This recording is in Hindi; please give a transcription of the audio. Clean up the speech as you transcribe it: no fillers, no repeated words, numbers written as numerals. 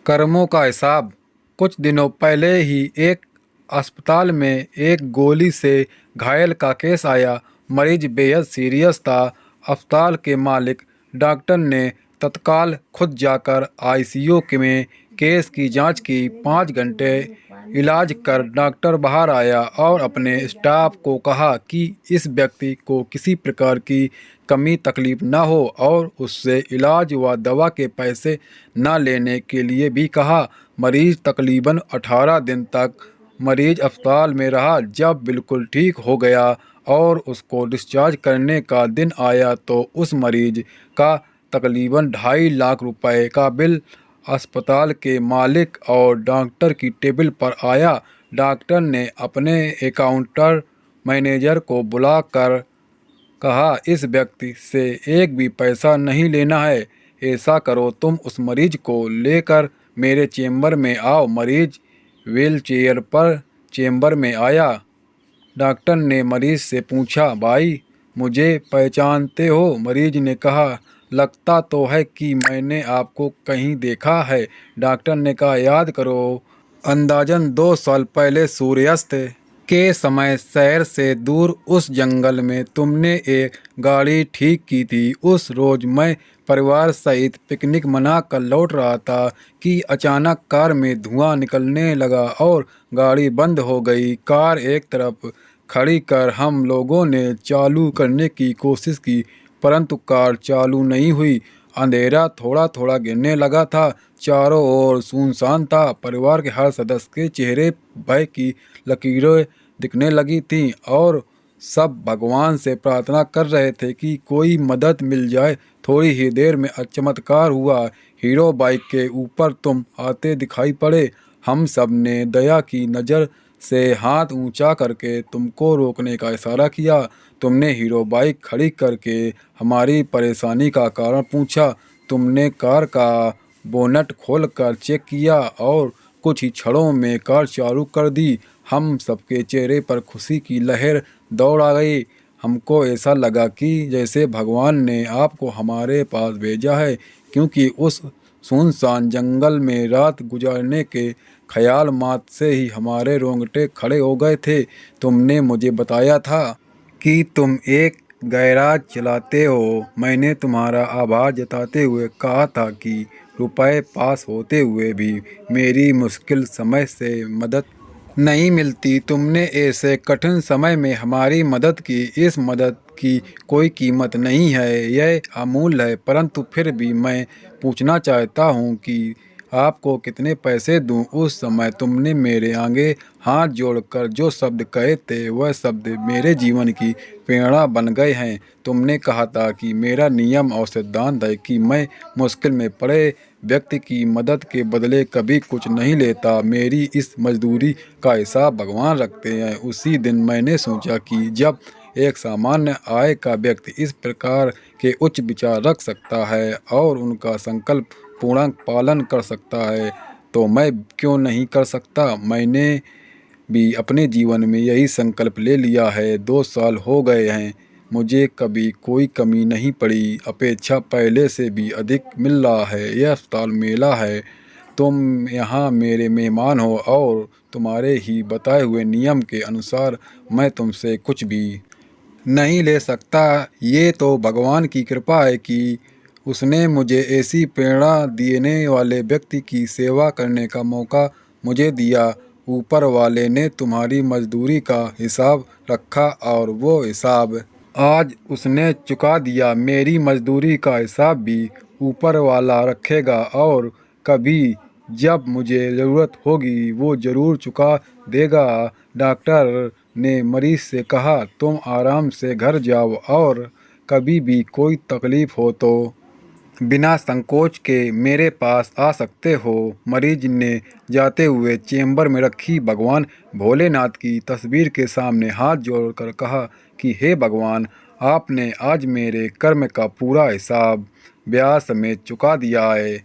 कर्मों का हिसाब। कुछ दिनों पहले ही एक अस्पताल में एक गोली से घायल का केस आया। मरीज बेहद सीरियस था। अस्पताल के मालिक डॉक्टर ने तत्काल खुद जाकर आईसीयू में केस की जांच की। 5 घंटे इलाज कर डॉक्टर बाहर आया और अपने स्टाफ को कहा कि इस व्यक्ति को किसी प्रकार की कमी तकलीफ न हो और उससे इलाज व दवा के पैसे न लेने के लिए भी कहा। मरीज तकरीबन 18 दिन तक मरीज अस्पताल में रहा। जब बिल्कुल ठीक हो गया और उसको डिस्चार्ज करने का दिन आया तो उस मरीज का तकरीबन 2.5 लाख रुपए का बिल अस्पताल के मालिक और डॉक्टर की टेबल पर आया। डॉक्टर ने अपने अकाउंटर मैनेजर को बुलाकर कहा, इस व्यक्ति से एक भी पैसा नहीं लेना है। ऐसा करो, तुम उस मरीज को लेकर मेरे चेम्बर में आओ। मरीज व्हीलचेयर पर चेम्बर में आया। डॉक्टर ने मरीज से पूछा, भाई मुझे पहचानते हो? मरीज ने कहा, लगता तो है कि मैंने आपको कहीं देखा है। डॉक्टर ने कहा, याद करो, अंदाजन 2 साल पहले सूर्यास्त के समय शहर से दूर उस जंगल में तुमने एक गाड़ी ठीक की थी। उस रोज मैं परिवार सहित पिकनिक मना कर लौट रहा था कि अचानक कार में धुआं निकलने लगा और गाड़ी बंद हो गई। कार एक तरफ खड़ी कर हम लोगों ने चालू करने की कोशिश की, परंतु कार चालू नहीं हुई। अंधेरा थोड़ा थोड़ा गिरने लगा था। चारों ओर सुनसान था। परिवार के हर सदस्य के चेहरे भय की लकीरें दिखने लगी थीं और सब भगवान से प्रार्थना कर रहे थे कि कोई मदद मिल जाए। थोड़ी ही देर में चमत्कार हुआ। हीरो बाइक के ऊपर तुम आते दिखाई पड़े। हम सब ने दया की नज़र से हाथ ऊंचा करके तुमको रोकने का इशारा किया। तुमने हीरो बाइक खड़ी करके हमारी परेशानी का कारण पूछा। तुमने कार का बोनट खोलकर चेक किया और कुछ ही क्षणों में कार चालू कर दी। हम सबके चेहरे पर खुशी की लहर दौड़ आ गई। हमको ऐसा लगा कि जैसे भगवान ने आपको हमारे पास भेजा है, क्योंकि उस सुनसान जंगल में रात गुजारने के ख्याल मात्र से ही हमारे रोंगटे खड़े हो गए थे। तुमने मुझे बताया था कि तुम एक गैराज चलाते हो। मैंने तुम्हारा आभार जताते हुए कहा था कि रुपए पास होते हुए भी मेरी मुश्किल समय से मदद नहीं मिलती। तुमने ऐसे कठिन समय में हमारी मदद की। इस मदद की कोई कीमत नहीं है, यह अमूल्य है। परंतु फिर भी मैं पूछना चाहता हूँ कि आपको कितने पैसे दूँ? उस समय तुमने मेरे आगे हाथ जोड़कर जो शब्द कहे थे वह शब्द मेरे जीवन की प्रेरणा बन गए हैं। तुमने कहा था कि मेरा नियम और सिद्धांत है कि मैं मुश्किल में पड़े व्यक्ति की मदद के बदले कभी कुछ नहीं लेता। मेरी इस मजदूरी का हिसाब भगवान रखते हैं। उसी दिन मैंने सोचा कि जब एक सामान्य आय का व्यक्ति इस प्रकार के उच्च विचार रख सकता है और उनका संकल्प पूर्ण पालन कर सकता है, तो मैं क्यों नहीं कर सकता। मैंने भी अपने जीवन में यही संकल्प ले लिया है। 2 साल हो गए हैं, मुझे कभी कोई कमी नहीं पड़ी। अपेक्षा पहले से भी अधिक मिल रहा है। यह अस्पताल मेला है। तुम यहाँ मेरे मेहमान हो और तुम्हारे ही बताए हुए नियम के अनुसार मैं तुमसे कुछ भी नहीं ले सकता। ये तो भगवान की कृपा है कि उसने मुझे ऐसी प्रेरणा देने वाले व्यक्ति की सेवा करने का मौका मुझे दिया। ऊपर वाले ने तुम्हारी मजदूरी का हिसाब रखा और वो हिसाब आज उसने चुका दिया। मेरी मजदूरी का हिसाब भी ऊपर वाला रखेगा और कभी जब मुझे ज़रूरत होगी वो ज़रूर चुका देगा। डॉक्टर ने मरीज से कहा, तुम आराम से घर जाओ और कभी भी कोई तकलीफ हो तो बिना संकोच के मेरे पास आ सकते हो। मरीज ने जाते हुए चेंबर में रखी भगवान भोलेनाथ की तस्वीर के सामने हाथ जोड़कर कहा कि हे भगवान, आपने आज मेरे कर्म का पूरा हिसाब ब्याज समेत चुका दिया है।